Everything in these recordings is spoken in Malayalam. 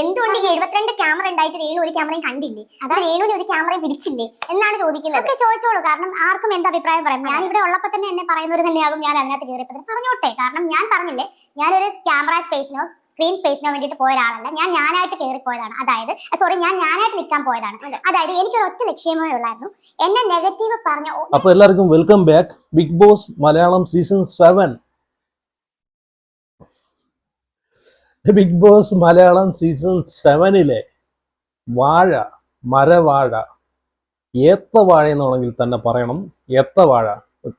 എന്തുകൊണ്ട് ഈ 72 ക്യാമറ ഉണ്ടായിട്ട് രേണു ഒരു ക്യാമറയും കണ്ടില്ലേ? അത് രേണുവിന് ഒരു ക്യാമറയും പിടിച്ചില്ലേ എന്നാണ് ചോദിക്കുന്നത്. ഒക്കെ ചോദിച്ചോളൂ, കാരണം ആർക്കും എന്താ അഭിപ്രായം പറയാം. ഞാൻ ഇവിടെ ഉള്ളപ്പോൾ തന്നെ എന്നെ പറയുന്നവർ തന്നെയാകും ഞാൻ അതിനകത്ത് കയറിയപ്പോൾ പറഞ്ഞോട്ടെ. കാരണം ഞാൻ പറഞ്ഞില്ലേ, ഞാനൊരു ക്യാമറ സ്പേസിനോ സ്ക്രീൻ സ്പേസിനോ വേണ്ടിയിട്ട് പോയ ഒരാളല്ല. ഞാനായിട്ട് കയറിപ്പോയതാണ്. അതായത് ഞാനായിട്ട് നിൽക്കാൻ പോയതാണ്. അതായത് എനിക്കൊരു ഒറ്റ ലക്ഷ്യമേ ഉള്ളായിരുന്നു, എന്നെ നെഗറ്റീവ് പറഞ്ഞ. അപ്പോൾ എല്ലാവർക്കും welcome back. Bigg Boss Malayalam season 7. Bigg Boss Malayalam season 7-ലെ വാഴ, മരവാഴ, ഏത്തവാഴ എന്നുണ്ടെങ്കിൽ തന്നെ പറയണം. ഏത്തവാഴ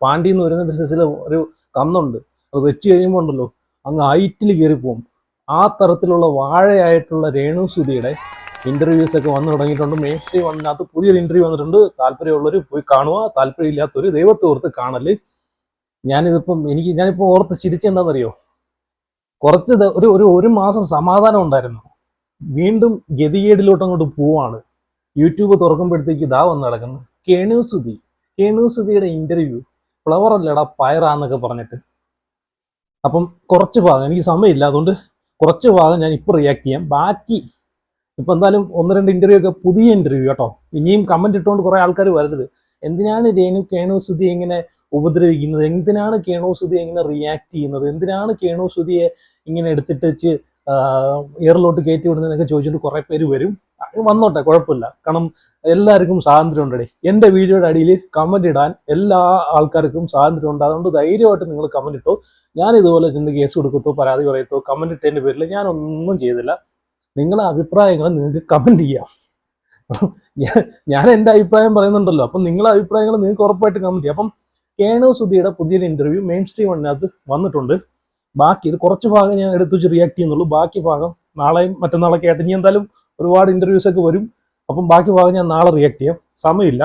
പാണ്ടി എന്ന് വരുന്ന ബിസിനസ്സിൽ ഒരു കന്നുണ്ട്, അത് വെച്ച് കഴിയുമ്പോൾ ഉണ്ടല്ലോ അങ്ങ് ഹൈറ്റിൽ കയറിപ്പോവും. ആ തരത്തിലുള്ള വാഴയായിട്ടുള്ള രേണു സുധിയുടെ ഇന്റർവ്യൂസ് ഒക്കെ വന്നു തുടങ്ങിയിട്ടുണ്ട്. മെയിൻ സ്ട്രീം അതിനകത്ത് പുതിയൊരു ഇന്റർവ്യൂ വന്നിട്ടുണ്ട്. താല്പര്യമുള്ളവർ പോയി കാണുക, താല്പര്യമില്ലാത്തവർ ദൈവത്തോർത്ത് കാണല്. ഞാനിപ്പോൾ ഓർത്ത് ചിരിച്ചെന്താണെന്നറിയോ, കുറച്ച് ഒരു മാസം സമാധാനം ഉണ്ടായിരുന്നു, വീണ്ടും ഗതികേടിലോട്ട് അങ്ങോട്ട് പോവാണ്. യൂട്യൂബ് തുറക്കുമ്പോഴത്തേക്ക് ഇതാ വന്ന് നടക്കുന്നു കേണു സുധിയുടെ ഇന്റർവ്യൂ. ഫ്ലവർ അല്ലടാ പയറാന്നൊക്കെ പറഞ്ഞിട്ട്. അപ്പം കുറച്ച് ഭാഗം, എനിക്ക് സമയമില്ല, അതുകൊണ്ട് കുറച്ച് ഭാഗം ഞാൻ ഇപ്പോൾ റിയാക്ട് ചെയ്യാം. ബാക്കി ഇപ്പം എന്തായാലും 1-2 ഇന്റർവ്യൂ ഒക്കെ പുതിയ ഇന്റർവ്യൂ കേട്ടോ. ഇനിയും കമന്റ് ഇട്ടുകൊണ്ട് കുറെ ആൾക്കാർ വരരുത്. എന്തിനാണ് കേണു സുധി ഇങ്ങനെ ഉപദ്രവിക്കുന്നത്, എന്തിനാണ് കേണു സുധി ഇങ്ങനെ റിയാക്ട് ചെയ്യുന്നത്, എന്തിനാണ് കേണു സുധിയെ ഇങ്ങനെ എടുത്തിട്ട് വെച്ച് എയറിലോട്ട് കയറ്റി വിടുന്നതെന്നൊക്കെ ചോദിച്ചിട്ട് കുറെ പേര് വരും. വന്നോട്ടെ, കുഴപ്പമില്ല. കാരണം എല്ലാവർക്കും സ്വാതന്ത്ര്യം ഉണ്ടേ. എൻ്റെ വീഡിയോയുടെ അടിയിൽ കമന്റ് ഇടാൻ എല്ലാ ആൾക്കാർക്കും സ്വാതന്ത്ര്യം ഉണ്ട്. അതുകൊണ്ട് ധൈര്യമായിട്ട് നിങ്ങൾ കമന്റ് ഇട്ടോ. ഞാൻ ഇതുപോലെ ചെന്ന് കേസ് കൊടുക്കത്തോ പരാതി പറയത്തോ കമന്റ് ഇട്ടതിൻ്റെ പേരിൽ ഞാനൊന്നും ചെയ്തില്ല. നിങ്ങളെ അഭിപ്രായങ്ങൾ നിങ്ങൾക്ക് കമന്റ് ചെയ്യാം. ഞാൻ എൻ്റെ അഭിപ്രായം പറയുന്നുണ്ടല്ലോ, അപ്പം നിങ്ങളെ അഭിപ്രായങ്ങൾ നിങ്ങൾക്ക് ഉറപ്പായിട്ട് കമന്റ് ചെയ്യാം. അപ്പം കേണു സുധിയുടെ പുതിയൊരു ഇന്റർവ്യൂ മെയിൻ സ്ട്രീം അതിനകത്ത് വന്നിട്ടുണ്ട്. ബാക്കി ഇത് കുറച്ച് ഭാഗം ഞാൻ എടുത്തു വെച്ച് റിയാക്ട് ചെയ്യുന്നുള്ളൂ. ബാക്കി ഭാഗം നാളെയും മറ്റന്നാളൊക്കെ ആയിട്ട് ഇനി എന്തായാലും ഒരുപാട് ഇന്റർവ്യൂസ് ഒക്കെ വരും. അപ്പം ബാക്കി ഭാഗം ഞാൻ നാളെ റിയാക്ട് ചെയ്യാം. സമയമില്ല,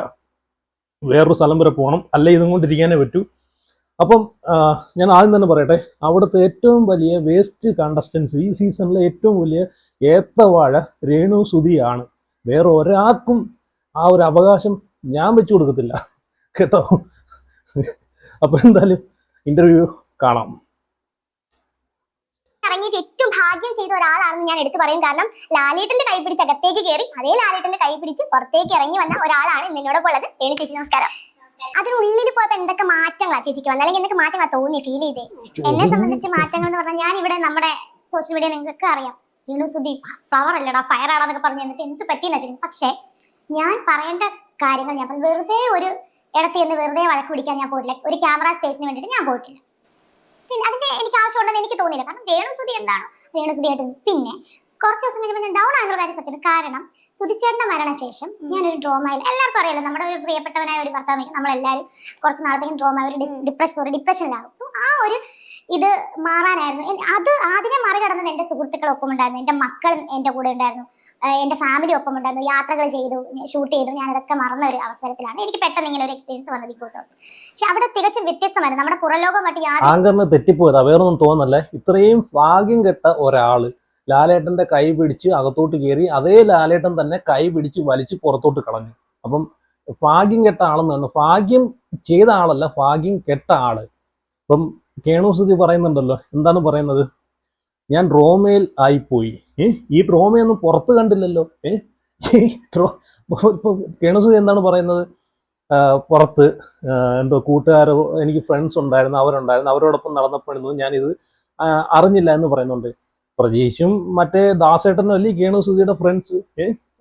വേറൊരു സ്ഥലം വരെ പോകണം, അല്ലെ ഇതും കൊണ്ടിരിക്കാനേ പറ്റൂ. അപ്പം ഞാൻ ആദ്യം തന്നെ പറയട്ടെ, അവിടുത്തെ ഏറ്റവും വലിയ വേസ്റ്റ് കണ്ടസ്റ്റൻസ് ഈ സീസണിലെ ഏറ്റവും വലിയ ഏത്തവാഴ രേണു സുധിയാണ്. വേറെ ഒരാൾക്കും ആ ഒരു അവകാശം ഞാൻ വെച്ചു കൊടുക്കത്തില്ല കേട്ടോ. അപ്പൊ എന്തായാലും ഇന്റർവ്യൂ കാണാം. ഇറങ്ങിയിട്ട് ഏറ്റവും ഭാഗ്യം ചെയ്ത ഒരാളാണെന്ന് ഞാൻ എടുത്തു പറയും. കാരണം ലാലേട്ടന്റെ കൈ പിടിച്ച് അകത്തേക്ക് കയറി, അതേ ലാലേട്ടന്റെ കൈ പിടിച്ച് പുറത്തേക്ക് ഇറങ്ങി വന്ന ഒരാളാണ് എന്നോടൊപ്പം ഉള്ളത്. രേണു ചേച്ചി നമസ്കാരം. അതിനുള്ളിൽ പോയപ്പോ എന്തൊക്കെ മാറ്റങ്ങളാ ചേച്ചിക്ക് വന്നത്, അല്ലെങ്കിൽ എന്തൊക്കെ മാറ്റങ്ങളാ തോന്നി, ഫീൽ ചെയ്തേ? എന്നെ സംബന്ധിച്ച് മാറ്റങ്ങൾ എന്ന് പറഞ്ഞാൽ, ഞാൻ ഇവിടെ നമ്മുടെ സോഷ്യൽ മീഡിയ നിങ്ങൾക്ക് അറിയാം, രേണു സുധി ഫ്ലവർ അല്ലടാ ഫയർ ആടാന്നൊക്കെ പറഞ്ഞു എന്നിട്ട് എന്ത് പറ്റിയെന്ന് വെച്ചു. പക്ഷെ ഞാൻ പറയേണ്ട കാര്യങ്ങൾ ഞാൻ വെറുതെ ഒരു ഇടത്ത് എന്ന് വെറുതെ വഴക്ക് പിടിക്കാൻ ഞാൻ പോയിട്ടില്ല. ഒരു ക്യാമറ സ്പേസിന് വേണ്ടിയിട്ട് ഞാൻ പോയിട്ടില്ല. അതിന്റെ എനിക്ക് ആവശ്യമുണ്ടെന്ന് എനിക്ക് തോന്നിയില്ല. കാരണം രേണു സുധി എന്താണോ രേണു സുധിയായിട്ട്. പിന്നെ കുറച്ച് ദിവസം കഴിഞ്ഞപ്പോൾ ഞാൻ ഡൗൺ ആകുന്ന കാര്യം സത്യം. കാരണം സുധിച്ചേട്ടന്റെ മരണശേഷം ഞാനൊരു ഡ്രോമയിൽ, എല്ലാവർക്കും അറിയാലോ, നമ്മുടെ ഒരു പ്രിയപ്പെട്ടവനായ ഒരു ഭർത്താവ് നമ്മളെല്ലാവരും കുറച്ച് നാളത്തേക്കും ഡ്രോമ ഒരു ഡിപ്രഷനിലാകും. സോ ആ ഒരു ഇത് മാറാനായിരുന്നു. അത് അതിനെ മറികടന്നത് എൻ്റെ സുഹൃത്തുക്കളൊപ്പം ഉണ്ടായിരുന്നു, എൻ്റെ മക്കൾ എൻ്റെ കൂടെ ഉണ്ടായിരുന്നു, എൻ്റെ ഫാമിലി ഒപ്പം ഉണ്ടായിരുന്നു. യാത്രകൾ ചെയ്തു, ഷൂട്ട് ചെയ്തു. ഞാനതൊക്കെ മറന്ന ഒരു അവസരത്തിലാണ് എനിക്ക് പെട്ടെന്ന് ഇങ്ങനെ ഒരു എക്സ്പീരിയൻസ് വന്നത് ബിഗ് ബോസ് ഹൗസ്. പക്ഷെ അവിടെ തികച്ചും വ്യത്യസ്തമായിരുന്നു. നമ്മുടെ പുറലോകമായിട്ട് തെറ്റിപ്പോയതാ, വേറൊന്നും തോന്നല്ലേ. ഇത്രയും ഭാഗ്യം കെട്ട ഒരാള് ലാലേട്ടന്റെ കൈ പിടിച്ച് അകത്തോട്ട് കയറി, അതേ ലാലേട്ടൻ തന്നെ കൈ പിടിച്ച് വലിച്ച് പുറത്തോട്ട് കളഞ്ഞു. അപ്പം ഭാഗ്യം കെട്ട ആളെന്നാണ്, ഭാഗ്യം ചെയ്ത ആളല്ല, ഭാഗ്യം കെട്ട ആള്. അപ്പം കേണു സുധി പറയുന്നുണ്ടല്ലോ, എന്താണ് പറയുന്നത്, ഞാൻ ഡ്രോമയിൽ ആയിപ്പോയി. ഈ ഡ്രോമയൊന്നും പുറത്ത് കണ്ടില്ലല്ലോ. കേണു സുധി എന്താണ് പറയുന്നത്, പുറത്ത് എന്തോ കൂട്ടുകാരോ എനിക്ക് ഫ്രണ്ട്സ് ഉണ്ടായിരുന്നു, അവരോടൊപ്പം നടന്നപ്പോഴൊന്നും ഞാനിത് അറിഞ്ഞില്ല എന്ന് പറയുന്നുണ്ട്. പ്രജീഷും മറ്റേ ദാസേട്ടനും അല്ലേ കേണു സുധിയുടെ ഫ്രണ്ട്സ്.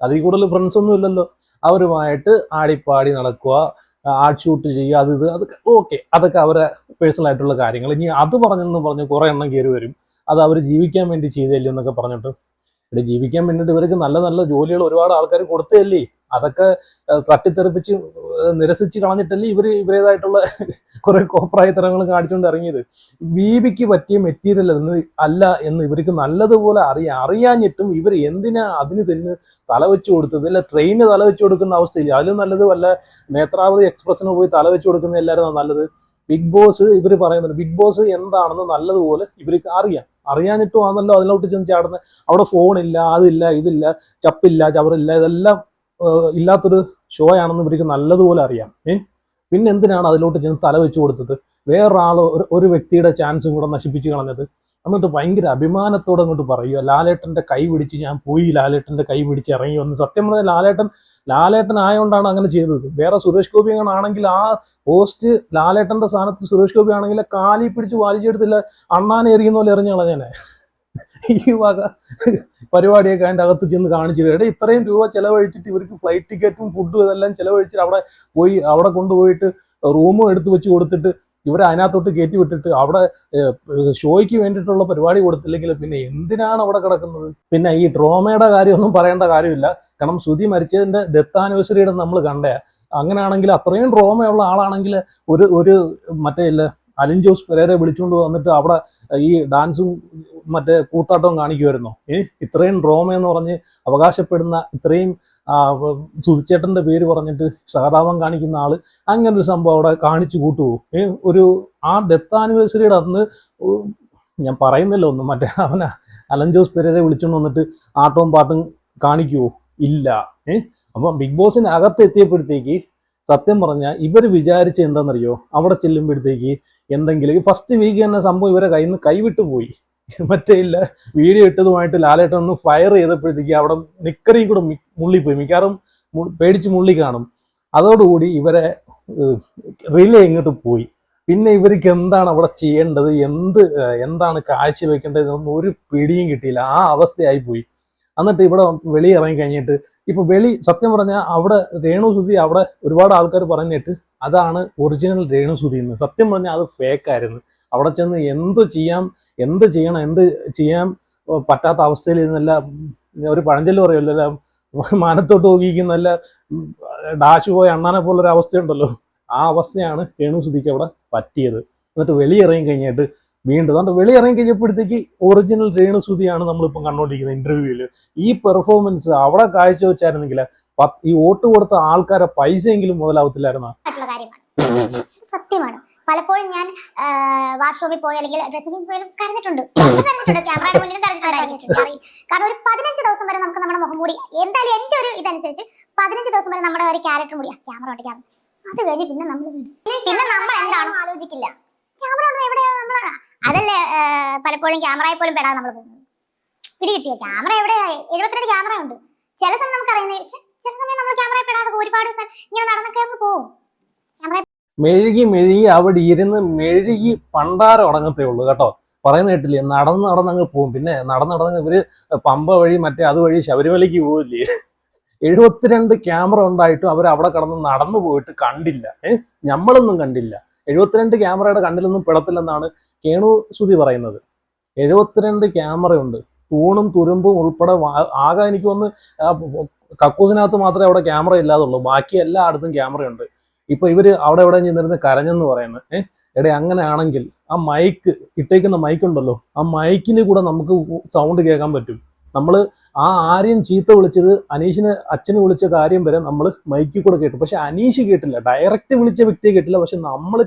അതിൽ കൂടുതൽ ഫ്രണ്ട്സ് ഒന്നും ഇല്ലല്ലോ. അവരുമായിട്ട് ആടിപ്പാടി നടക്കുക, ആർട്ട് ഷൂട്ട് ചെയ്യുക, അതൊക്കെ ഓക്കെ, അതൊക്കെ അവരെ പേഴ്സണൽ ആയിട്ടുള്ള കാര്യങ്ങൾ. ഇനി അത് പറഞ്ഞ് കുറെ എണ്ണം കയറി വരും, അത് അവർ ജീവിക്കാൻ വേണ്ടി ചെയ്തല്ലോ എന്നൊക്കെ പറഞ്ഞിട്ട്. ഇവിടെ ജീവിക്കാൻ വേണ്ടിയിട്ട് ഇവർക്ക് നല്ല നല്ല ജോലികൾ ഒരുപാട് ആൾക്കാർ കൊടുത്തല്ലേ, അതൊക്കെ തട്ടിത്തെറിപ്പിച്ച് നിരസിച്ച് കളഞ്ഞിട്ടല്ലേ ഇവരേതായിട്ടുള്ള കുറെ കോപ്രായത്തരങ്ങൾ കാണിച്ചുകൊണ്ട് ഇറങ്ങിയത്. ബീബിക്ക് പറ്റിയ മെറ്റീരിയൽ അല്ല എന്ന് ഇവർക്ക് നല്ലതുപോലെ അറിയാഞ്ഞിട്ടും ഇവർ എന്തിനാ അതിന് തന്നെ തലവെച്ച് കൊടുത്തത്? അല്ല ട്രെയിന് തലവെച്ച് കൊടുക്കുന്ന അവസ്ഥയില്ല. അതിലും നല്ലത് വല്ല നേത്രാവതി എക്സ്പ്രസിന് പോയി തലവെച്ച് കൊടുക്കുന്ന എല്ലാവരും നല്ലത്. ബിഗ് ബോസ് ഇവർ പറയുന്നുണ്ട്, ബിഗ് ബോസ് എന്താണെന്ന് നല്ലതുപോലെ ഇവർക്ക് അറിയാഞ്ഞിട്ടും ആണല്ലോ അതിലോട്ട് ചെന്ന് ചാടുന്നത്. അവിടെ ഫോണില്ല, അതില്ല, ഇതില്ല, ചപ്പില്ല, ചവറില്ല, ഇതെല്ലാം ഇല്ലാത്തൊരു ഷോ ആണെന്ന് ഇവർക്ക് നല്ലതുപോലെ അറിയാം. പിന്നെ എന്തിനാണ് അതിലോട്ട് ചെന്ന് തല വെച്ച് കൊടുത്തത്? വേറൊരാൾ ഒരു വ്യക്തിയുടെ ചാൻസും കൂടെ നശിപ്പിച്ച് കളഞ്ഞത്. എന്നിട്ട് ഭയങ്കര അഭിമാനത്തോടെ അങ്ങോട്ട് പറയുക, ലാലേട്ടന്റെ കൈ പിടിച്ച് ഞാൻ പോയി, ലാലേട്ടന്റെ കൈ പിടിച്ച് ഇറങ്ങി വന്ന്. സത്യം പറഞ്ഞാൽ ലാലേട്ടൻ ആയതുകൊണ്ടാണ് അങ്ങനെ ചെയ്തത്. വേറെ സുരേഷ് ഗോപി അങ്ങനെ ആണെങ്കിൽ ആ പോസ്റ്റ് ലാലേട്ടന്റെ സ്ഥാനത്ത് സുരേഷ് ഗോപി ആണെങ്കിൽ കാലി പിടിച്ച് വലിച്ചെടുത്തില്ല, അണ്ണാനെ എറിയുന്ന പോലെ എറിഞ്ഞ കളഞ്ഞാനെ. ഈ വക പരിപാടിയൊക്കെ അതിൻ്റെ അകത്ത് ചെന്ന് കാണിച്ചിട്ട്, എടാ ഇത്രയും രൂപ ചെലവഴിച്ചിട്ട് ഇവർക്ക് ഫ്ലൈറ്റ് ടിക്കറ്റും ഫുഡും ഇതെല്ലാം ചെലവഴിച്ചിട്ട് അവിടെ കൊണ്ടുപോയിട്ട് റൂമും എടുത്തു വെച്ച് കൊടുത്തിട്ട് ഇവരെ അതിനകത്തോട്ട് കയറ്റി വിട്ടിട്ട് അവിടെ ഷോയ്ക്ക് വേണ്ടിയിട്ടുള്ള പരിപാടി കൊടുത്തില്ലെങ്കിൽ പിന്നെ എന്തിനാണ് അവിടെ കിടക്കുന്നത്? പിന്നെ ഈ ഡ്രോമയുടെ കാര്യമൊന്നും പറയേണ്ട കാര്യമില്ല. കാരണം ശ്രുതി മരിച്ചതിന്റെ ഡെത്ത് ആനിവേഴ്സറിയുടെ നമ്മൾ കണ്ടേ. അങ്ങനെയാണെങ്കിൽ അത്രയും ഡ്രോമയുള്ള ആളാണെങ്കിൽ ഒരു മറ്റേ അലിൻ ജോസ് പെരേരെ വിളിച്ചുകൊണ്ട് വന്നിട്ട് അവിടെ ഈ ഡാൻസും മറ്റേ കൂത്താട്ടവും കാണിക്കുമായിരുന്നോ? ഇത്രയും ഡ്രോമ എന്ന് പറഞ്ഞ് അവകാശപ്പെടുന്ന, ഇത്രയും സുധിച്ചേട്ടന്റെ പേര് പറഞ്ഞിട്ട് സഹതാപം കാണിക്കുന്ന ആള് അങ്ങനെ ഒരു സംഭവം അവിടെ കാണിച്ചു കൂട്ടുവോ? ആ ഡെത്ത് ആനിവേഴ്സറിയുടെ അന്ന് ഞാൻ പറയുന്നില്ല ഒന്നും, മറ്റേ അലൻ ജോസ് പെരേരെ വിളിച്ചുകൊണ്ട് വന്നിട്ട് ആട്ടവും പാട്ടും കാണിക്കുവോ? ഇല്ല. അപ്പം ബിഗ് ബോസിന് അകത്ത് എത്തിയപ്പോഴത്തേക്ക് സത്യം പറഞ്ഞാൽ ഇവർ വിചാരിച്ച എന്താണെന്നറിയോ, അവിടെ ചെല്ലുമ്പോഴത്തേക്ക് എന്തെങ്കിലും ഫസ്റ്റ് വീക്ക് തന്നെ സംഭവം ഇവരെ കയ്യിൽ നിന്ന് കൈവിട്ടു പോയി. മറ്റേ വീഡിയോ ഇട്ടതുമായിട്ട് ലാലേട്ടൻ ഒന്ന് ഫയർ ചെയ്തപ്പോഴത്തേക്ക് അവിടെ നിക്കറിയും കൂടെ മുള്ളിപ്പോയി, മിക്കവാറും പേടിച്ച് മുള്ളി കാണും. അതോടുകൂടി ഇവരെ റിലേ ഇങ്ങോട്ട് പോയി. പിന്നെ ഇവർക്ക് എന്താണ് അവിടെ ചെയ്യേണ്ടത്, എന്താണ് കാഴ്ചവെക്കേണ്ടത് എന്നൊന്നും ഒരു പിടിയും കിട്ടിയില്ല. ആ അവസ്ഥയായി പോയി. എന്നിട്ട് ഇവിടെ വെളിയിറങ്ങി കഴിഞ്ഞിട്ട് സത്യം പറഞ്ഞാൽ അവിടെ രേണുസുതി അവിടെ ഒരുപാട് ആൾക്കാർ പറഞ്ഞിട്ട് അതാണ് ഒറിജിനൽ രേണുസുതി എന്ന്. സത്യം പറഞ്ഞാൽ അത് ഫേക്കായിരുന്നു. അവിടെ ചെന്ന് എന്ത് ചെയ്യാൻ പറ്റാത്ത അവസ്ഥയിൽ ഇരുന്നല്ല, ഒരു പഴഞ്ചൊല്ല് പറയുമല്ലോ, മാനത്തോട്ട് നോക്കിക്കുന്നല്ല ഡാഷ് പോയ അണ്ണാനെ പോലൊരു അവസ്ഥയുണ്ടല്ലോ, ആ അവസ്ഥയാണ് രേണുസുതിക്ക് അവിടെ പറ്റിയത്. എന്നിട്ട് വെളിയിറങ്ങി കഴിഞ്ഞിട്ട് വീണ്ടും അതുകൊണ്ട് വെളിയിറങ്ങി കഴിഞ്ഞപ്പോഴത്തേക്ക് ഒറിജിനൽ രേണുസുതിയാണ് നമ്മളിപ്പം കണ്ടുകൊണ്ടിരിക്കുന്നത് ഇന്റർവ്യൂവിൽ. ഈ പെർഫോമൻസ് അവിടെ കാഴ്ചവെച്ചായിരുന്നെങ്കിൽ ഈ വോട്ട് കൊടുത്ത ആൾക്കാരെ പൈസയെങ്കിലും മുതലാവത്തില്ലായിരുന്നോ? സത്യമാണ്. പലപ്പോഴും ഞാൻ വാഷ്റൂമിൽ പോയി അല്ലെങ്കിൽ ഡ്രസ്സിംഗ് റൂമിൽ പോയാലും കരഞ്ഞിട്ടുണ്ട്. ക്യാമറയുടെ മുന്നിലും കരഞ്ഞിട്ടുണ്ട്. കാരണം ഒരു 15 ദിവസം വരെ നമുക്ക് നമ്മുടെ മുഖം മൂടി, എന്തായാലും എന്റെ ഒരു ഇതനുസരിച്ച് 15 ദിവസം വരെ നമ്മുടെ ഒരു ക്യാരക്ടർ മൂടി ക്യാമറ അത് കഴിഞ്ഞ് പിന്നെ നമ്മൾ എന്താണോ ആലോചിക്കില്ല. ക്യാമറ എവിടെയാണ് നമ്മൾ, അതല്ലേ പലപ്പോഴും ക്യാമറയിൽ പോലും പെടാതെ നമ്മൾ പോകുന്നത്. പിടികിട്ടിയോ? ക്യാമറ എവിടെ? 72 ക്യാമറ ഉണ്ട്. ചില സമയം നമുക്ക് അറിയുന്ന, പക്ഷെ ചില സമയം നമ്മൾ ക്യാമറയിൽ പെടാതെ ഒരുപാട് ഇങ്ങനെ നടന്നൊക്കെ അങ്ങ് പോകും. മെഴുകി അവിടെ ഇരുന്ന് മെഴുകി പണ്ടാരം അടങ്ങത്തേ ഉള്ളൂ കേട്ടോ. പറയുന്ന കേട്ടില്ലേ, നടന്നങ്ങ് പോകും. പിന്നെ നടന്നങ്ങ് ഇവര് പമ്പ വഴി മറ്റേ അതുവഴി ശബരിമലയ്ക്ക് പോവില്ലേ. 72 ക്യാമറ ഉണ്ടായിട്ടും അവർ അവിടെ കടന്ന് നടന്നു പോയിട്ട് കണ്ടില്ല. നമ്മളൊന്നും കണ്ടില്ല. 72 ക്യാമറയുടെ കണ്ണിലൊന്നും പെടത്തില്ലെന്നാണ് രേണുസുതി പറയുന്നത്. 72 ക്യാമറയുണ്ട്, തൂണും തുരുമ്പും ഉൾപ്പെടെ. ആകെ എനിക്ക് ഒന്ന് കക്കൂസിനകത്ത് മാത്രമേ അവിടെ ക്യാമറ ഇല്ലാതുള്ളൂ, ബാക്കി എല്ലായിടത്തും ക്യാമറയുണ്ട്. ഇപ്പൊ ഇവര് അവിടെ എവിടെ ചെന്നിരുന്ന് കരഞ്ഞെന്ന് പറയുന്നത്. എടേ അങ്ങനെയാണെങ്കിൽ ആ മൈക്ക് ഇട്ടേക്കുന്ന മൈക്കുണ്ടല്ലോ, ആ മൈക്കിൽ കൂടെ നമുക്ക് സൗണ്ട് കേൾക്കാൻ പറ്റും. നമ്മൾ ആരെയും ചീത്ത വിളിച്ചത്, അച്ഛന് വിളിച്ച കാര്യം വരെ നമ്മൾ മൈക്കിൽ കൂടെ കേട്ടു. പക്ഷെ അനീഷ് കേട്ടില്ല, ഡയറക്റ്റ് വിളിച്ച വ്യക്തിയെ കേട്ടില്ല. പക്ഷെ നമ്മൾ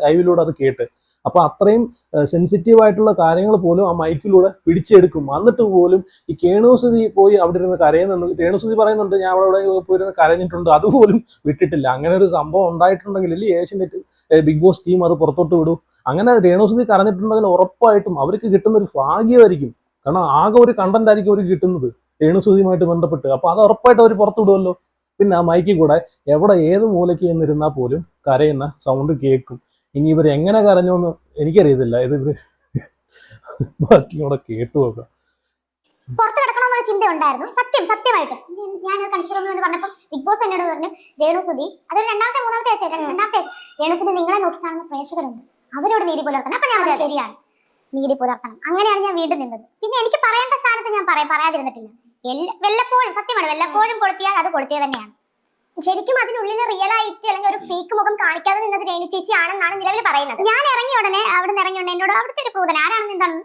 ലൈവിലൂടെ അത് കേട്ട്. അപ്പൊ അത്രയും സെൻസിറ്റീവ് ആയിട്ടുള്ള കാര്യങ്ങൾ പോലും ആ മൈക്കിലൂടെ പിടിച്ചെടുക്കും. എന്നിട്ട് പോലും ഈ രേണുസുതി പോയി അവിടെ ഇരുന്ന് കരയുന്നുണ്ട്. രേണുസുതി പറയുന്നുണ്ട്, ഞാൻ അവിടെ പോയിരുന്ന് കരഞ്ഞിട്ടുണ്ട്, അതുപോലും വിട്ടിട്ടില്ല. അങ്ങനെ ഒരു സംഭവം ഉണ്ടായിട്ടുണ്ടെങ്കിൽ ഏഷ്യനെറ്റ് ബിഗ് ബോസ് ടീം അത് പുറത്തോട്ട് വിടൂ. അങ്ങനെ രേണുസുതി കരഞ്ഞിട്ടുണ്ടെങ്കിൽ ഉറപ്പായിട്ടും അവർക്ക് കിട്ടുന്ന ഒരു ഭാഗ്യമായിരിക്കും. കാരണം ആകെ ഒരു കണ്ടന്റ് ആയിരിക്കും അവർക്ക് കിട്ടുന്നത് രേണുസുതിയുമായിട്ട് ബന്ധപ്പെട്ട്. അപ്പൊ അത് ഉറപ്പായിട്ട് അവർ പുറത്തു വിടുമല്ലോ. പിന്നെ ആ മൈക്കിൽ കൂടെ എവിടെ ഏത് മൂലയ്ക്ക് എന്നിരുന്നാൽ പോലും കരയുന്ന സൗണ്ട് കേൾക്കും. ഇനി ഇവർ എങ്ങനെ കരഞ്ഞോന്ന് എനിക്കറിയത്തില്ല. ഇത് ഇവര് ബാക്കി അവിടെ കേട്ടു നോക്കാം. പുറത്ത് കിടക്കണമെന്നുള്ള ചിന്ത ഉണ്ടായിരുന്നു, സത്യമായിട്ടും. ഞാൻ കൺഫ്യൂഷൻ റൂമിൽ പറഞ്ഞപ്പോൾ ബിഗ് ബോസ് എന്നോട് പറഞ്ഞു, രേണുസുതി അതൊരു മൂന്നാമത്തെ ആഴ്ച രേണുസുതി നിങ്ങളെ നോക്കി കാണുന്ന പ്രേക്ഷകരുണ്ട്, അവരോട് നീതി പുലർത്തണം. അപ്പൊ ഞാൻ ശരിയാണ്, നീതി പുലർത്തണം. അങ്ങനെയാണ് ഞാൻ വീണ്ടും നിന്നത്. പിന്നെ എനിക്ക് പറയേണ്ട സ്ഥാനത്ത് ഞാൻ പറയാതിരുന്നിട്ടില്ല. വല്ലപ്പോഴും, സത്യമാണ്, വല്ലപ്പോഴും കൊളുത്തിയാൽ അത് കൊളുത്തിയത് തന്നെയാണ്. ശരിക്കും അതിനുള്ളിൽ റിയൽ ആയിട്ട് അല്ലെങ്കിൽ ഒരു ഫേക്ക് മുഖം കാണിക്കാതെ നിന്നത് രേണു ചേച്ചി ആണെന്നാണ് നിലവിൽ പറയുന്നത്. ഞാൻ ഇറങ്ങിയ ഉടനെ എന്നോട് അവിടുത്തെ ഒരു ക്രൂതൻ ആരാണെന്ന് എന്താണ്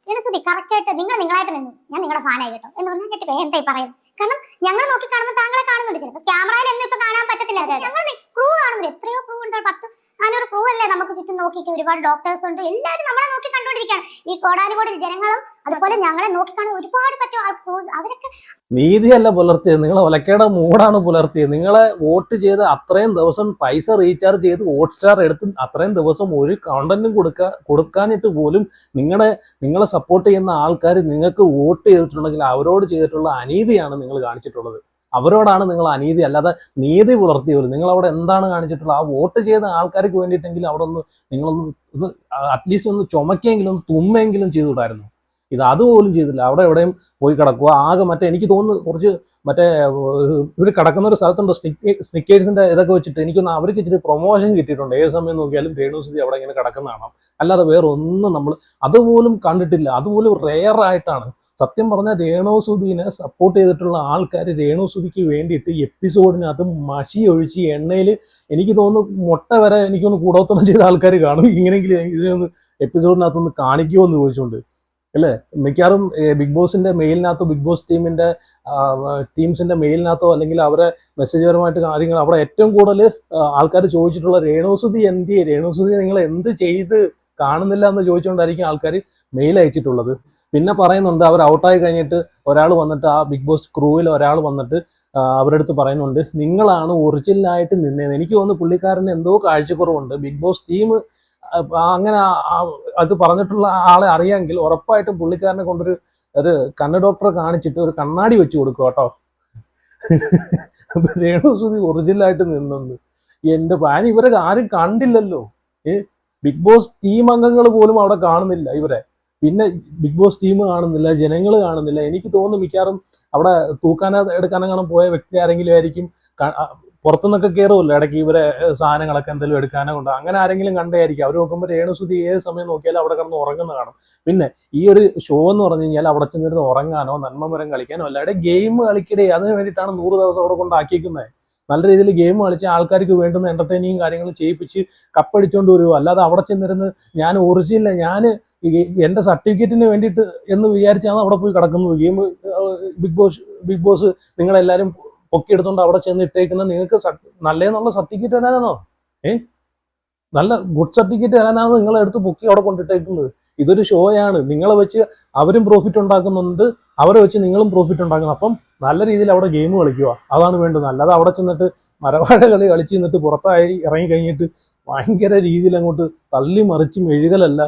രേണുസുതി കറക്റ്റ് ആയിട്ട് നിങ്ങളായിട്ട് നിന്നു, ഞാൻ നിങ്ങളുടെ ഫാനായി കേട്ടോ എന്ന് പറഞ്ഞാൽ കേട്ടിപ്പോ എന്തായി പറയുന്നത്. കാരണം ഞങ്ങൾ നോക്കി കാണുമ്പോൾ താങ്കളെ കാണുന്നുണ്ട്. ചിലപ്പോൾ ക്യാമറയിൽ ഒന്നും ഇപ്പൊ കാണാൻ പറ്റത്തില്ല. ഞങ്ങൾ ക്രൂ കാണുന്നില്ല, എത്രയോ ക്രൂ ഉണ്ട്, 10-400 ക്രൂ അല്ലേ നമുക്ക് ചുറ്റും. നോക്കിക്ക് ഒരുപാട് ഡോക്ടേഴ്സ് ഉണ്ട്, എല്ലാവരും നമ്മളെ നോക്കി കണ്ടുകൊണ്ടിരിക്കുകയാണ്. ഈ കോടാനുകോടി ജനങ്ങളും അതുപോലെ ഞങ്ങളെ നോക്കി കാണാൻ ഒരുപാട് പറ്റും ക്രൂസ്. അവരൊക്കെ നീതിയല്ല പുലർത്തിയത്, നിങ്ങളെ ഒലക്കയുടെ മൂടാണ് പുലർത്തിയത്. നിങ്ങളെ വോട്ട് ചെയ്ത് അത്രയും ദിവസം പൈസ റീചാർജ് ചെയ്ത് ഹോട്ട്സ്റ്റാർ എടുത്ത് അത്രയും ദിവസം ഒരു കണ്ടന്റും കൊടുക്കാനിട്ട് പോലും നിങ്ങളെ സപ്പോർട്ട് ചെയ്യുന്ന ആൾക്കാർ നിങ്ങൾക്ക് വോട്ട് ചെയ്തിട്ടുണ്ടെങ്കിൽ അവരോട് ചെയ്തിട്ടുള്ള അനീതിയാണ് നിങ്ങൾ കാണിച്ചിട്ടുള്ളത്. അവരോടാണ് നിങ്ങൾ അനീതി, അല്ലാതെ നീതി പുലർത്തിയവർ. നിങ്ങൾ അവിടെ എന്താണ് കാണിച്ചിട്ടുള്ളത്? ആ വോട്ട് ചെയ്ത ആൾക്കാർക്ക് വേണ്ടിയിട്ടെങ്കിലും അവിടെ നിങ്ങളൊന്ന് അറ്റ്ലീസ്റ്റ് ഒന്ന് ചുമക്കെങ്കിലും ഒന്ന് തുമ്മെങ്കിലും ചെയ്തുവിടായിരുന്നു. ഇത് അതുപോലും ചെയ്തില്ല. അവിടെ എവിടെയും പോയി കിടക്കുക. ആകെ എനിക്ക് തോന്നുന്നു കുറച്ച് ഇവർ കിടക്കുന്ന ഒരു സ്ഥലത്തുണ്ട്, സ്നിക്കേഴ്സിന്റെ ഇതൊക്കെ വെച്ചിട്ട് എനിക്കൊന്ന് അവർക്ക് ഇച്ചിരി പ്രൊമോഷൻ കിട്ടിയിട്ടുണ്ട്. ഏത് സമയം നോക്കിയാലും രേണുസുതി അവിടെ ഇങ്ങനെ കിടക്കുന്ന കാണാം. അല്ലാതെ വേറെ ഒന്നും നമ്മൾ അതുപോലും കണ്ടിട്ടില്ല. അതുപോലും റെയർ ആയിട്ടാണ്. സത്യം പറഞ്ഞാൽ രേണുസുതിനെ സപ്പോർട്ട് ചെയ്തിട്ടുള്ള ആൾക്കാർ രേണുസുതിക്ക് വേണ്ടിയിട്ട് എപ്പിസോഡിനകത്ത് മഷി ഒഴിച്ച് എണ്ണയിൽ എനിക്ക് തോന്നുന്നു മുട്ട വരെ എനിക്കൊന്ന് കൂടോത്രം ചെയ്ത ആൾക്കാർ കാണും. ഇങ്ങനെയെങ്കിലും ഇതിനൊന്ന് എപ്പിസോഡിനകത്തൊന്ന് കാണിക്കുമോ എന്ന് ചോദിച്ചുകൊണ്ട് അല്ലേ. മിക്കവാറും ബിഗ് ബോസിന്റെ മെയിലിനകത്തോ ബിഗ് ബോസ് ടീംസിന്റെ മെയിലിനകത്തോ അല്ലെങ്കിൽ അവരെ മെസ്സേജുപരമായിട്ട് കാര്യങ്ങൾ അവിടെ ഏറ്റവും കൂടുതൽ ആൾക്കാർ ചോദിച്ചിട്ടുള്ള രേണുസുതി എന്തിയെ, രേണുസുതി നിങ്ങൾ എന്ത് ചെയ്ത് കാണുന്നില്ല എന്ന് ചോദിച്ചുകൊണ്ടായിരിക്കും ആൾക്കാർ മെയിൽ അയച്ചിട്ടുള്ളത്. പിന്നെ പറയുന്നുണ്ട് അവർ ഔട്ടായി കഴിഞ്ഞിട്ട് ഒരാൾ വന്നിട്ട് ആ ബിഗ് ബോസ് ക്രൂവിൽ ഒരാൾ വന്നിട്ട് അവരുടെ അടുത്ത് പറയുന്നുണ്ട് നിങ്ങളാണ് ഒറിജിനലായിട്ട് നിന്നത്. എനിക്ക് തോന്നുന്നു പുള്ളിക്കാരന് എന്തോ കാഴ്ചക്കുറവുണ്ട്. ബിഗ് ബോസ് ടീം അങ്ങനെ അത് പറഞ്ഞിട്ടുള്ള ആളെ അറിയാമെങ്കിൽ ഉറപ്പായിട്ടും പുള്ളിക്കാരനെ കൊണ്ടൊരു കണ്ണ് ഡോക്ടറെ കാണിച്ചിട്ട് ഒരു കണ്ണാടി വെച്ച് കൊടുക്കും കേട്ടോ. രേണുസുതി ഒറിജിനലായിട്ട് നിന്നത് എന്റെ പാൻ ഇവരെ ആരും കണ്ടില്ലല്ലോ. ബിഗ് ബോസ് ടീം അംഗങ്ങൾ പോലും അവിടെ കാണുന്നില്ല ഇവരെ. പിന്നെ ബിഗ് ബോസ് ടീം കാണുന്നില്ല, ജനങ്ങൾ കാണുന്നില്ല. എനിക്ക് തോന്നുന്നു മിക്കവാറും അവിടെ തൂക്കാനോ എടുക്കാനോ പോയ വ്യക്തി ആരെങ്കിലും ആയിരിക്കും. പുറത്തുനിന്നൊക്കെ കയറുമല്ലോ ഇടയ്ക്ക് ഇവരെ സാധനങ്ങളൊക്കെ എന്തെങ്കിലും എടുക്കാനോ കൊണ്ട് അങ്ങനെ ആരെങ്കിലും കണ്ടായിരിക്കും. അവർ നോക്കുമ്പോൾ രേണുസുതി ഏത് സമയം നോക്കിയാലും അവിടെ കിടന്ന് ഉറങ്ങുന്ന കാണും. പിന്നെ ഈ ഒരു ഷോ എന്ന് പറഞ്ഞു കഴിഞ്ഞാൽ അവിടെ ചെന്നിരുന്ന് ഉറങ്ങാനോ നന്മമരം കളിക്കാനോ അല്ലാതെ ഗെയിം കളിക്കടേ അതിന് വേണ്ടിയിട്ടാണ് 100 ദിവസം അവിടെ കൊണ്ടാക്കിയിരിക്കുന്നത്. നല്ല രീതിയിൽ ഗെയിം കളിച്ച് ആൾക്കാർക്ക് വേണ്ടുന്ന എന്റർടൈനിങ് കാര്യങ്ങൾ ചെയ്യിപ്പിച്ച് കപ്പടിച്ചുകൊണ്ട് വരുമോ. അല്ലാതെ അവിടെ ചെന്നിരുന്ന് ഞാൻ ഒറിജിനൽ ഞാൻ എന്റെ സർട്ടിഫിക്കറ്റിന് വേണ്ടിയിട്ട് എന്ന് വിചാരിച്ചാണ് അവിടെ പോയി കിടക്കുന്നത്. ഗെയിം ബിഗ് ബോസ് നിങ്ങളെല്ലാവരും പൊക്കിയെടുത്തോണ്ട് അവിടെ ചെന്ന് ഇട്ടേക്കുന്ന നിങ്ങൾക്ക് നല്ലതെന്നുള്ള സർട്ടിഫിക്കറ്റ് തരാനാണോ? നല്ല ഗുഡ് സർട്ടിഫിക്കറ്റ് തരാനാണ് നിങ്ങളെടുത്ത് പൊക്കി അവിടെ കൊണ്ടിട്ടേക്കുന്നത്. ഇതൊരു ഷോയാണ്. നിങ്ങളെ വെച്ച് അവരും പ്രോഫിറ്റ് ഉണ്ടാക്കുന്നുണ്ട്, അവരെ വെച്ച് നിങ്ങളും പ്രോഫിറ്റ് ഉണ്ടാക്കുന്നു. അപ്പം നല്ല രീതിയിൽ അവിടെ ഗെയിം കളിക്കുക, അതാണ് വേണ്ടത്. അല്ലാതെ അവിടെ ചെന്നിട്ട് മരവാഴ കളി കളിച്ച് നിന്നിട്ട് പുറത്തായി ഇറങ്ങി കഴിഞ്ഞിട്ട് ഭയങ്കര രീതിയിൽ അങ്ങോട്ട് തള്ളി മറിച്ച് മെഴുകലല്ല.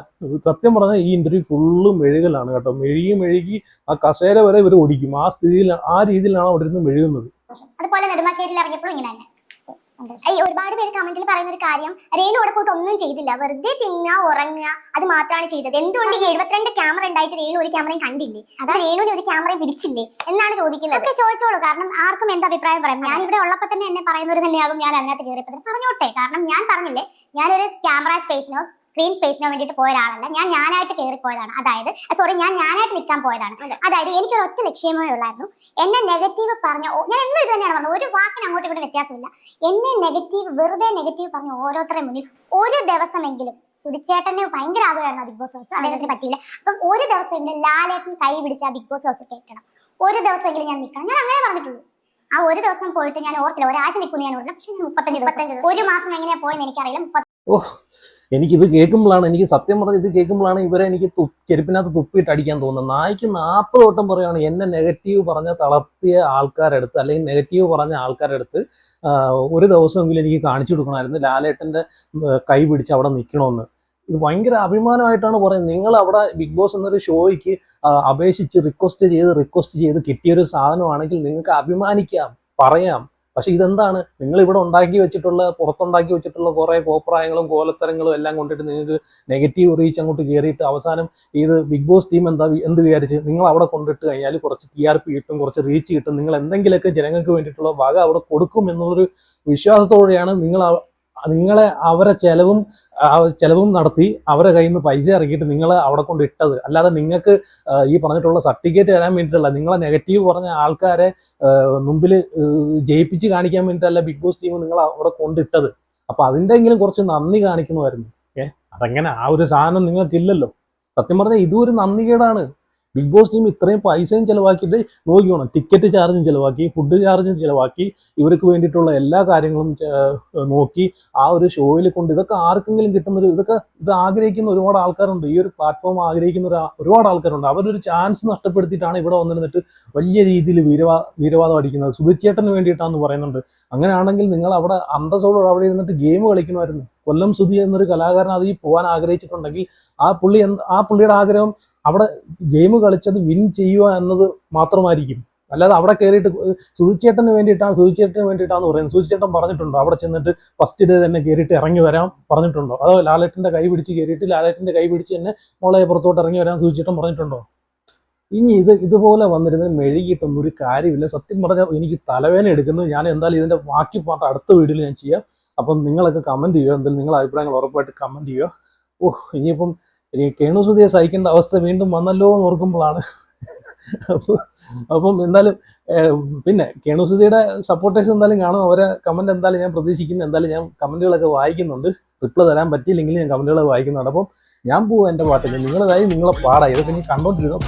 സത്യം പറഞ്ഞാൽ ഈ ഇന്റർവ്യൂ ഫുള്ളും മെഴുകലാണ് കേട്ടോ. മെഴുകി ആ കസേര വരെ ഇവർ ഓടിക്കും. ആ രീതിയിലാണ് അവിടെ ഇരുന്ന് മെഴുകുന്നത്. അതുപോലെ നെടുമ്പാശ്ശേരിയിൽ ഇറങ്ങിയപ്പോഴും ഇങ്ങനെ തന്നെ. ഒരുപാട് പേര് കമന്റിൽ പറയുന്ന ഒരു കാര്യം, രേണു അവിടെ പോയിട്ട് ഒന്നും ചെയ്തില്ല, വെറുതെ തിന്നുക ഉറങ്ങുക, അത് മാത്രമാണ് ചെയ്തത്. എന്തുകൊണ്ട് ഈ 72 ക്യാമറ ഉണ്ടായിട്ട് രേണു ഒരു ക്യാമറയും കണ്ടില്ലേ? അതാ രേണുവിന് ഒരു ക്യാമറയും പിടിച്ചില്ലേ എന്നാണ് ചോദിക്കുന്നത്. ഒക്കെ ചോദിച്ചോളൂ, കാരണം ആർക്കും എന്താ അഭിപ്രായം പറയാം. ഞാൻ ഇവിടെ ഉള്ളപ്പോൾ തന്നെ എന്നെ പറയുന്നവർ തന്നെയാകും ഞാൻ അതിനകത്ത് കയറിയപ്പോൾ പറഞ്ഞോട്ടെ. കാരണം ഞാൻ പറഞ്ഞില്ലേ, ഞാനൊരു ക്യാമറ സ്പേസിനോ സ്ക്രീൻ സ്പേസിനോ വേണ്ടിയിട്ട് പോയ ഒരാളല്ല. ഞാനായിട്ട് കയറിപ്പോയതാണ്. അതായത് ഞാനായിട്ട് നിൽക്കാൻ പോയതാണ്. അതായത് എനിക്കൊരു ഒറ്റ ലക്ഷ്യമേ ഉള്ളായിരുന്നു. എന്നെ നെഗറ്റീവ് പറഞ്ഞ ഞാൻ എന്നും ഇത് തന്നെയാണ് പറഞ്ഞത്, ഒരു വാക്കിന് അങ്ങോട്ടും ഇങ്ങോട്ടും വ്യത്യാസമില്ല. എന്നെ വെറുതെ നെഗറ്റീവ് പറഞ്ഞ ഓരോരുത്തരുടെ മുന്നിൽ ഒരു ദിവസമെങ്കിലും, സുധിച്ചേട്ടന് ഭയങ്കര ആഗ്രഹമായിരുന്നു ബിഗ് ബോസ് ഹൗസ്, അദ്ദേഹത്തിന് പറ്റിയില്ല. അപ്പം ഒരു ദിവസമെങ്കിലും ലാലേട്ടൻ കൈ പിടിച്ച ബിഗ് ബോസ് ഹൗസ് കയറ്റണം, ഒരു ദിവസമെങ്കിലും ഞാൻ നിൽക്കണം. ഞാൻ അങ്ങനെ പറഞ്ഞിട്ടുള്ളൂ. ആ ഒരു ദിവസം പോയിട്ട് ഞാൻ ഓർത്തില്ല, ഒരാഴ്ച നിൽക്കുന്നു ഞാൻ ഓർത്തില്ല. പക്ഷെ ഞാൻ 35 ദിവസം, ഒരു മാസം എങ്ങനെയാ പോയെന്ന് എനിക്കറിയില്ല. എനിക്കിത് കേൾക്കുമ്പോഴാണ്, എനിക്ക് സത്യം പറഞ്ഞാൽ ഇത് കേൾക്കുമ്പോഴാണ് ഇവരെ എനിക്ക് ചെരുപ്പിനകത്ത് തുപ്പിയിട്ട് അടിക്കാൻ തോന്നുന്നത്. നായ്ക്ക് 40 വട്ടം പറയുകയാണ് എന്നെ നെഗറ്റീവ് പറഞ്ഞ തളർത്തിയ ആൾക്കാരെടുത്ത് അല്ലെങ്കിൽ നെഗറ്റീവ് പറഞ്ഞ ആൾക്കാരെടുത്ത് ഒരു ദിവസമെങ്കിലും എനിക്ക് കാണിച്ചു കൊടുക്കണമായിരുന്നു ലാലേട്ടൻ്റെ കൈ പിടിച്ച് അവിടെ നിൽക്കണമെന്ന്. ഇത് ഭയങ്കര അഭിമാനമായിട്ടാണ് പറയുന്നത്. നിങ്ങൾ അവിടെ ബിഗ് ബോസ് എന്നൊരു ഷോയ്ക്ക് അപേക്ഷിച്ച് റിക്വസ്റ്റ് ചെയ്ത് കിട്ടിയൊരു സാധനമാണെങ്കിൽ നിങ്ങൾക്ക് അഭിമാനിക്കാം, പറയാം. പക്ഷെ ഇതെന്താണ്, നിങ്ങൾ ഇവിടെ പുറത്തുണ്ടാക്കി വെച്ചിട്ടുള്ള കുറെ കോപ്രായങ്ങളും കോലത്തരങ്ങളും എല്ലാം കൊണ്ടിട്ട് നിങ്ങൾക്ക് നെഗറ്റീവ് റീച്ച് അങ്ങോട്ട് കയറിയിട്ട് അവസാനം ഇത് ബിഗ് ബോസ് ടീം എന്ത് വിചാരിച്ച് നിങ്ങൾ അവിടെ കൊണ്ടിട്ട് കഴിഞ്ഞാൽ കുറച്ച് TRP കിട്ടും, കുറച്ച് റീച്ച് കിട്ടും, നിങ്ങൾ എന്തെങ്കിലുമൊക്കെ ജനങ്ങൾക്ക് വേണ്ടിയിട്ടുള്ള വക അവിടെ കൊടുക്കും എന്നുള്ളൊരു വിശ്വാസത്തോടെയാണ് നിങ്ങളെ അവരെ ചെലവും നടത്തി അവരെ കയ്യിൽ നിന്ന് പൈസ ഇറക്കിയിട്ട് നിങ്ങളെ അവിടെ കൊണ്ട് ഇട്ടത്. അല്ലാതെ നിങ്ങൾക്ക് ഈ പറഞ്ഞിട്ടുള്ള സർട്ടിഫിക്കറ്റ് തരാൻ വേണ്ടിയിട്ടല്ല, നിങ്ങളെ നെഗറ്റീവ് പറഞ്ഞ ആൾക്കാരെ മുമ്പിൽ ജയിപ്പിച്ച് കാണിക്കാൻ വേണ്ടിയിട്ടല്ല ബിഗ് ബോസ് ടീം നിങ്ങൾ അവിടെ കൊണ്ടിട്ടത്. അപ്പൊ അതിൻ്റെങ്കിലും കുറച്ച് നന്ദി കാണിക്കണമായിരുന്നു. അതെങ്ങനെ ആ ഒരു സാധനം നിങ്ങൾക്കില്ലല്ലോ. സത്യം പറഞ്ഞാൽ ഇതും ഒരു നന്ദികേടാണ്. ബിഗ് ബോസ് ടീം ഇത്രയും പൈസയും ചിലവാക്കിയിട്ട് നോക്കിക്കോണം, ടിക്കറ്റ് ചാർജും ചിലവാക്കി, ഫുഡ് ചാർജും ചിലവാക്കി, ഇവർക്ക് വേണ്ടിയിട്ടുള്ള എല്ലാ കാര്യങ്ങളും നോക്കി ആ ഒരു ഷോയിൽ കൊണ്ട് ഇതൊക്കെ ആർക്കെങ്കിലും കിട്ടുന്നൊരു ഇത് ആഗ്രഹിക്കുന്ന ഒരുപാട് ആൾക്കാരുണ്ട്. ഈ ഒരു പ്ലാറ്റ്ഫോം ആഗ്രഹിക്കുന്ന ഒരുപാട് ആൾക്കാരുണ്ട്. അവരൊരു ചാൻസ് നഷ്ടപ്പെടുത്തിയിട്ടാണ് ഇവിടെ വന്നിരുന്നിട്ട് വലിയ രീതിയിൽ വീരവാദം അടിക്കുന്നത്. സുധിച്ചേട്ടന് വേണ്ടിയിട്ടാണെന്ന് പറയുന്നുണ്ട്. അങ്ങനെയാണെങ്കിൽ നിങ്ങൾ അവിടെ അന്തസ്സോടെ അവിടെ ഇരുന്നിട്ട് ഗെയിം കളിക്കണമായിരുന്നു. കൊല്ലം സുധി എന്നൊരു കലാകാരൻ അതിൽ പോകാൻ ആഗ്രഹിച്ചിട്ടുണ്ടെങ്കിൽ ആ പുള്ളിയുടെ ആഗ്രഹം അവിടെ ഗെയിം കളിച്ചത് വിൻ ചെയ്യുക എന്നത് മാത്രമായിരിക്കും. അല്ലാതെ അവിടെ കയറിയിട്ട് സുധിച്ചേട്ടന് വേണ്ടിയിട്ടാന്ന് പറയുന്നത്. സുധിച്ചേട്ടൻ പറഞ്ഞിട്ടുണ്ടോ അവിടെ ചെന്നിട്ട് ഫസ്റ്റ് ഡേ തന്നെ കയറിയിട്ട് ഇറങ്ങി വരാൻ പറഞ്ഞിട്ടുണ്ടോ? അതോ ലാലേട്ടൻ്റെ കൈ പിടിച്ച് കയറിയിട്ട് ലാലേട്ടൻ്റെ കൈ പിടിച്ച് തന്നെ മോളെ പുറത്തോട്ട് ഇറങ്ങി വരാൻ സുധിച്ചേട്ടൻ പറഞ്ഞിട്ടുണ്ടോ? ഇനി ഇതുപോലെ വന്നിരുന്ന് മെഴുകിയിട്ടൊന്നും ഒരു കാര്യമില്ല. സത്യം പറഞ്ഞാൽ എനിക്ക് തലവേദന എടുക്കുന്നു. ഞാൻ എന്തായാലും ഇതിൻ്റെ ബാക്കി പാട്ട് അടുത്ത വീഡിയോയിൽ ഞാൻ ചെയ്യാം. അപ്പം നിങ്ങളൊക്കെ കമൻറ്റ് ചെയ്യുക, എന്തായാലും നിങ്ങളുടെ അഭിപ്രായങ്ങൾ ഉറപ്പായിട്ട് കമൻറ്റ് ചെയ്യുക. ഇനിയിപ്പം കേണു സുധിയെ സഹിക്കേണ്ട അവസ്ഥ വീണ്ടും വന്നല്ലോ എന്ന് ഓർക്കുമ്പോഴാണ്. അപ്പം എന്തായാലും പിന്നെ കേണു സുധിയുടെ സപ്പോർട്ടേഴ്സ് എന്തായാലും കാണും. അവരെ കമൻറ്റ് എന്തായാലും ഞാൻ പ്രതീക്ഷിക്കുന്നു. എന്തായാലും ഞാൻ കമൻറ്റുകളൊക്കെ വായിക്കുന്നുണ്ട്. റിപ്ലൈ തരാൻ പറ്റിയില്ലെങ്കിൽ ഞാൻ കമൻറ്റുകൾ വായിക്കുന്നുണ്ട്. അപ്പം ഞാൻ പോവാം എൻ്റെ പാട്ടിൽ. നിങ്ങളതായി നിങ്ങളെ പാടായി. ഇതൊക്കെ നീ കണ്ടോണ്ടിരുന്നു.